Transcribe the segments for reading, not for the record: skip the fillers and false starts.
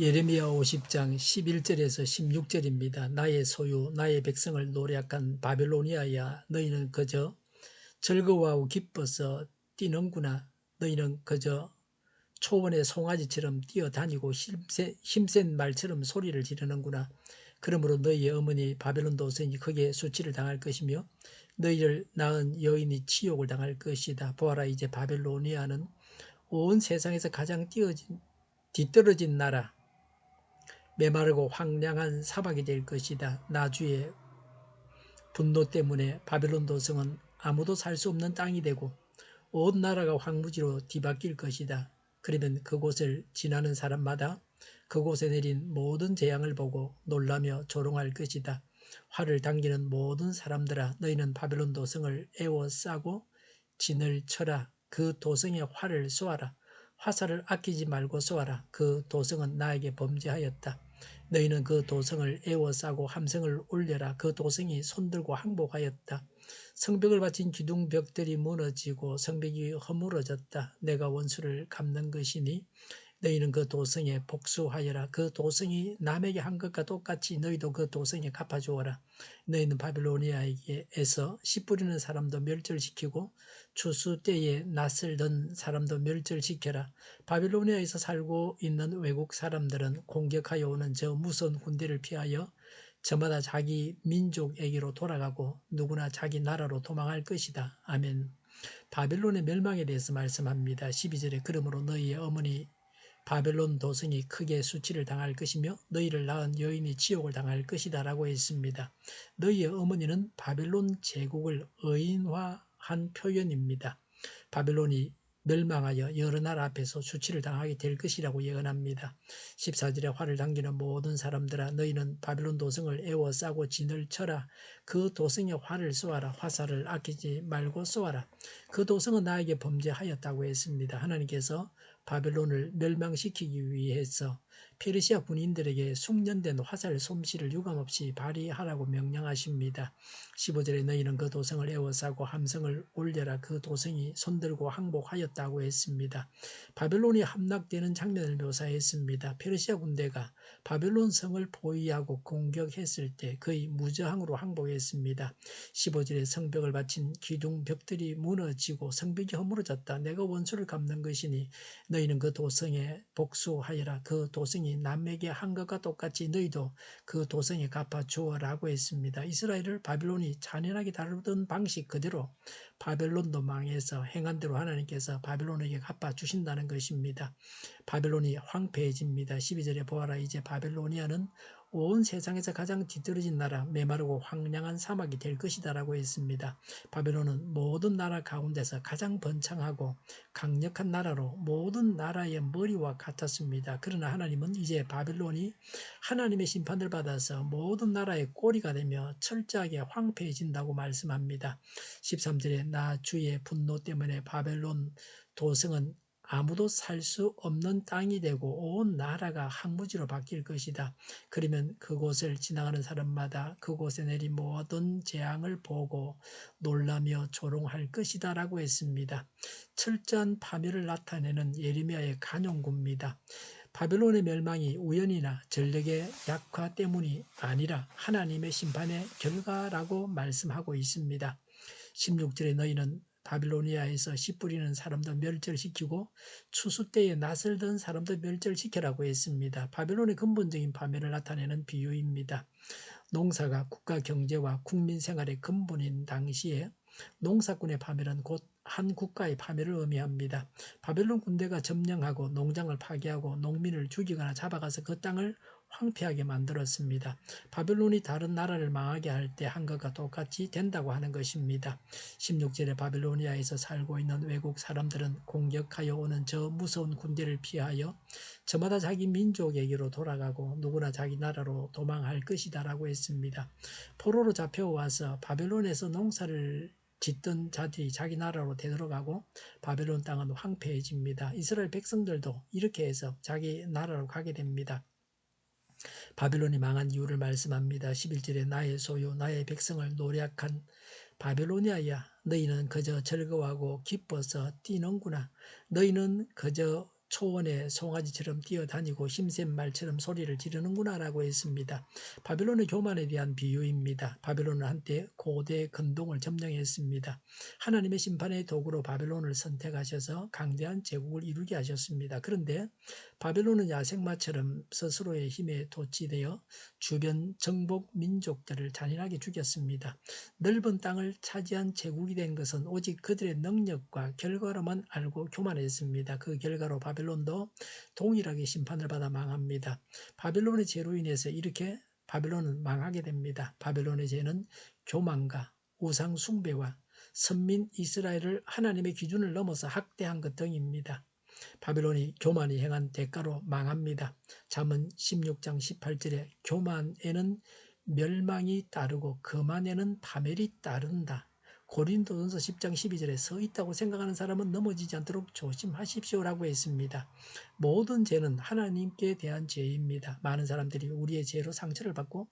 예레미야 50장 11절에서 16절입니다. 나의 소유 나의 백성을 노략한 바벨로니아야, 너희는 그저 즐거워하고 기뻐서 뛰는구나. 너희는 그저 초원의 송아지처럼 뛰어다니고 힘센 말처럼 소리를 지르는구나. 그러므로 너희의 어머니 바벨론 도성이 크게 수치를 당할 것이며 너희를 낳은 여인이 치욕을 당할 것이다. 보아라, 이제 바벨로니아는 온 세상에서 가장 뒤떨어진 나라, 메마르고 황량한 사막이 될 것이다. 나 주의 분노 때문에 바벨론 도성은 아무도 살 수 없는 땅이 되고 온 나라가 황무지로 뒤바뀔 것이다. 그러면 그곳을 지나는 사람마다 그곳에 내린 모든 재앙을 보고 놀라며 조롱할 것이다. 활을 당기는 모든 사람들아, 너희는 바벨론 도성을 에워싸고 진을 쳐라. 그 도성에 활을 쏘아라. 화살을 아끼지 말고 쏘아라. 그 도성은 나에게 범죄하였다. 너희는 그 도성을 에워싸고 함성을 올려라. 그 도성이 손들고 항복하였다. 성벽을 바친 기둥벽들이 무너지고 성벽이 허물어졌다. 내가 원수를 갚는 것이니 너희는 그 도성에 복수하여라. 그 도성이 남에게 한 것과 똑같이 너희도 그 도성에 갚아주어라. 너희는 바빌로니아에서 씨 뿌리는 사람도 멸절시키고 추수 때에 낫을 든 사람도 멸절시켜라. 바빌로니아에서 살고 있는 외국 사람들은 공격하여 오는 저 무서운 군대를 피하여 저마다 자기 민족에게로 돌아가고 누구나 자기 나라로 도망할 것이다. 아멘. 바벨론의 멸망에 대해서 말씀합니다. 12절에 그러므로 너희의 어머니 바벨론 도성이 크게 수치를 당할 것이며 너희를 낳은 여인이 지옥을 당할 것이다 라고 했습니다. 너희의 어머니는 바벨론 제국을 의인화한 표현입니다. 바벨론이 멸망하여 여러 나라 앞에서 수치를 당하게 될 것이라고 예언합니다. 14절에 활을 당기는 모든 사람들아, 너희는 바벨론 도성을 에워싸고 진을 쳐라. 그 도성에 활을 쏘아라. 화살을 아끼지 말고 쏘아라. 그 도성은 나에게 범죄하였다고 했습니다. 하나님께서 바벨론을 멸망시키기 위해서 페르시아 군인들에게 숙련된 화살 솜씨를 유감없이 발휘하라고 명령하십니다. 15절에 너희는 그 도성을 에워싸고 함성을 올려라. 그 도성이 손들고 항복하였다고 했습니다. 바벨론이 함락되는 장면을 묘사했습니다. 페르시아 군대가 바벨론 성을 포위하고 공격했을 때 거의 무저항으로 항복했습니다. 15절에 성벽을 바친 기둥벽들이 무너지고 성벽이 허물어졌다. 내가 원수를 갚는 것이니 너희는 그 도성에 복수하여라. 그 도성이 남에게 한 것과 똑같이 너희도 그 도성에 갚아주어라고 했습니다. 이스라엘을 바벨론이 잔인하게 다루던 방식 그대로 바벨론도 망해서 행한 대로 하나님께서 바벨론에게 갚아주신다는 것입니다. 바벨론이 황폐해집니다. 12절에 보아라, 이제 바벨로니아는 온 세상에서 가장 뒤떨어진 나라, 메마르고 황량한 사막이 될 것이다 라고 했습니다. 바벨론은 모든 나라 가운데서 가장 번창하고 강력한 나라로 모든 나라의 머리와 같았습니다. 그러나 하나님은 이제 바벨론이 하나님의 심판을 받아서 모든 나라의 꼬리가 되며 철저하게 황폐해진다고 말씀합니다. 13절에 나 주의 분노 때문에 바벨론 도성은 아무도 살 수 없는 땅이 되고 온 나라가 항무지로 바뀔 것이다. 그러면 그곳을 지나가는 사람마다 그곳에 내린 모든 재앙을 보고 놀라며 조롱할 것이다 라고 했습니다. 철저한 파멸을 나타내는 예레미야의 간용구입니다. 바벨론의 멸망이 우연이나 전력의 약화 때문이 아니라 하나님의 심판의 결과라고 말씀하고 있습니다. 16절에 너희는 바빌로니아에서 씨 뿌리는 사람도 멸절시키고 추수 때에 낫을 든 사람도 멸절시키라고 했습니다. 바벨론의 근본적인 파멸을 나타내는 비유입니다. 농사가 국가 경제와 국민 생활의 근본인 당시에 농사꾼의 파멸은 곧 한 국가의 파멸을 의미합니다. 바벨론 군대가 점령하고 농장을 파괴하고 농민을 죽이거나 잡아가서 그 땅을 황폐하게 만들었습니다. 바벨론이 다른 나라를 망하게 할 때 한 것과 똑같이 된다고 하는 것입니다. 16절에 바벨로니아에서 살고 있는 외국 사람들은 공격하여 오는 저 무서운 군대를 피하여 저마다 자기 민족에게로 돌아가고 누구나 자기 나라로 도망할 것이다 라고 했습니다. 포로로 잡혀와서 바벨론에서 농사를 짓던 자들이 자기 나라로 되돌아가고 바벨론 땅은 황폐해집니다. 이스라엘 백성들도 이렇게 해서 자기 나라로 가게 됩니다. 바벨론이 망한 이유를 말씀합니다. 11절에 나의 소유 나의 백성을 노략한 바벨로니아야, 너희는 그저 즐거워하고 기뻐서 뛰는구나. 너희는 그저 초원의 송아지처럼 뛰어다니고 힘센 말처럼 소리를 지르는구나 라고 했습니다. 바벨론의 교만에 대한 비유입니다. 바벨론은 한때 고대 근동을 점령했습니다. 하나님의 심판의 도구로 바벨론을 선택하셔서 강대한 제국을 이루게 하셨습니다. 그런데 바벨론은 야생마처럼 스스로의 힘에 도취되어 주변 정복 민족들을 잔인하게 죽였습니다. 넓은 땅을 차지한 제국이 된 것은 오직 그들의 능력과 결과로만 알고 교만했습니다. 그 결과로 바벨론도 동일하게 심판을 받아 망합니다. 바벨론의 죄로 인해서 이렇게 바벨론은 망하게 됩니다. 바벨론의 죄는 교만과 우상 숭배와 선민 이스라엘을 하나님의 기준을 넘어서 학대한 것 등입니다. 바벨론이 교만이 행한 대가로 망합니다. 잠언 16장 18절에 교만에는 멸망이 따르고 거만에는 파멸이 따른다. 고린도전서 10장 12절에 서 있다고 생각하는 사람은 넘어지지 않도록 조심하십시오라고 했습니다. 모든 죄는 하나님께 대한 죄입니다. 많은 사람들이 우리의 죄로 상처를 받고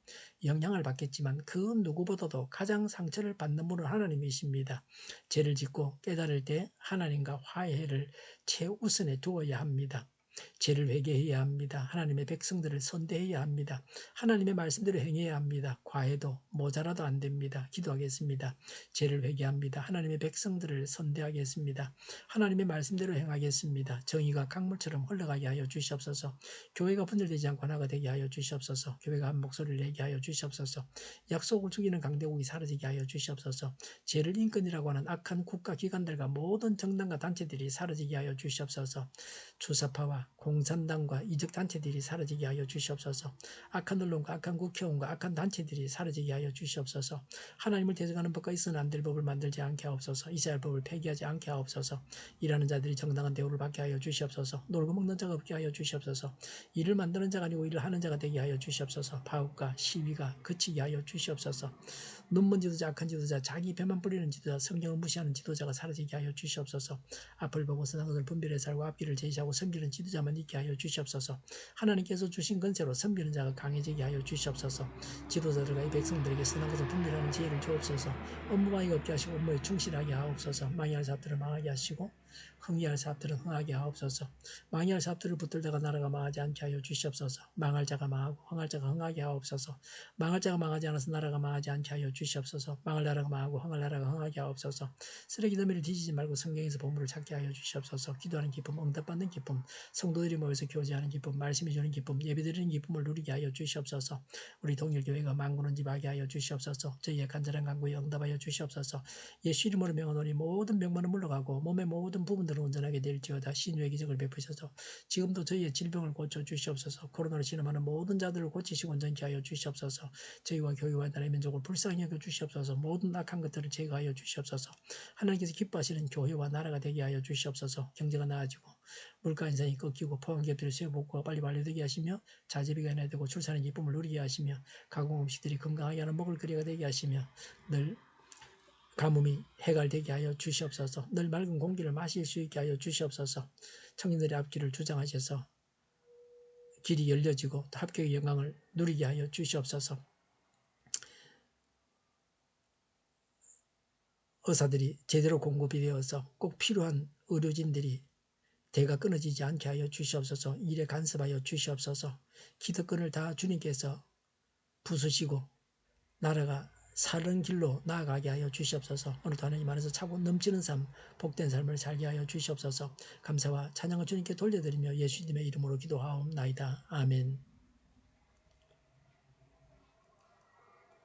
영향을 받겠지만 그 누구보다도 가장 상처를 받는 분은 하나님이십니다. 죄를 짓고 깨달을 때 하나님과 화해를 최우선에 두어야 합니다. 죄를 회개해야 합니다. 하나님의 백성들을 선대해야 합니다. 하나님의 말씀대로 행해야 합니다. 과해도 모자라도 안 됩니다. 기도하겠습니다. 죄를 회개합니다. 하나님의 백성들을 선대하겠습니다. 하나님의 말씀대로 행하겠습니다. 정의가 강물처럼 흘러가게 하여 주시옵소서. 교회가 분열되지 않고 하나가 되게 하여 주시옵소서. 교회가 한 목소리를 내게 하여 주시옵소서. 약속을 죽이는 강대국이 사라지게 하여 주시옵소서. 죄를 인권이라고 하는 악한 국가 기관들과 모든 정당과 단체들이 사라지게 하여 주시옵소서. 주사파와 공산당과 이적단체들이 사라지게 하여 주시옵소서. 악한 언론과 악한 국회의원과 악한 단체들이 사라지게 하여 주시옵소서. 하나님을 대적하는 법과 있어는 안 될 법을 만들지 않게 하옵소서. 이스라엘법을 폐기하지 않게 하옵소서. 일하는 자들이 정당한 대우를 받게 하여 주시옵소서. 놀고 먹는 자가 없게 하여 주시옵소서. 일을 만드는 자가 아니고 일을 하는 자가 되게 하여 주시옵소서. 파업과 시위가 그치게 하여 주시옵소서. 눈먼 지도자, 악한 지도자, 자기 배만 뿌리는 지도자, 성경을 무시하는 지도자가 사라지게 하여 주시옵소서. 앞을 보고 선한 것을 분별해 살고 앞길을 제시하고 섬기는 지도자만 있게 하여 주시옵소서. 하나님께서 주신 권세로 섬기는 자가 강해지게 하여 주시옵소서. 지도자들과 이 백성들에게 선한 것을 분별하는 지혜를 주옵소서. 업무방해가 없게 하시고 업무에 충실하게 하옵소서. 망할 사업들을 망하게 하시고 흥이할 사업들은 흥하게 하옵소서. 망할 사업들을 붙들다가 나라가 망하지 않게 하여 주시옵소서. 망할 자가 망하고 흥할 자가 흥하게 하옵소서. 망할 자가 망하지 않아서 나라가 망하지 않게 하여 주시옵소서. 망할 나라가 망하고 흥할 나라가 흥하게 하옵소서. 쓰레기 더미를 뒤지지 말고 성경에서 보물을 찾게 하여 주시옵소서. 기도하는 기쁨, 응답받는 기쁨, 성도들이 모여서 교제하는 기쁨, 말씀이 주는 기쁨, 예배드리는 기쁨을 누리게 하여 주시옵소서. 우리 동일교회가 만군은 집하게 하여 주시옵소서. 저희의 간절한 간구에 응답하여 주시옵소서. 예수 이름으로 명하노니 모든 병만은 물러가고 몸의 모든 부분들은 온전하게 될지어다. 신유의 기적을 베푸셔서 지금도 저희의 질병을 고쳐 주시옵소서. 코로나로 신음하는 모든 자들을 고치시고 온전케 하여 주시옵소서. 저희와 교회와 나라의 민족을 불쌍히 여겨 주시옵소서. 모든 악한 것들을 제거하여 주시옵소서. 하나님께서 기뻐하시는 교회와 나라가 되게 하여 주시옵소서. 경제가 나아지고 물가 인상이 꺾이고 포항기업들이 수요 복구가 빨리 완료되게 하시며 자제비가 인하되고 출산의 기쁨을 누리게 하시며 가공 음식들이 건강하게 하는 먹을거리가 되게 하시며 늘 가뭄이 해갈되게 하여 주시옵소서. 늘 맑은 공기를 마실 수 있게 하여 주시옵소서. 청년들의 앞길을 주장하셔서 길이 열려지고 합격의 영광을 누리게 하여 주시옵소서. 의사들이 제대로 공급이 되어서 꼭 필요한 의료진들이 대가 끊어지지 않게 하여 주시옵소서. 일에 간섭하여 주시옵소서. 기득권을 다 주님께서 부수시고 나라가 사는 길로 나아가게 하여 주시옵소서. 오늘도 하나님 안에서 차고 넘치는 삶, 복된 삶을 살게 하여 주시옵소서. 감사와 찬양을 주님께 돌려드리며 예수님의 이름으로 기도하옵나이다. 아멘.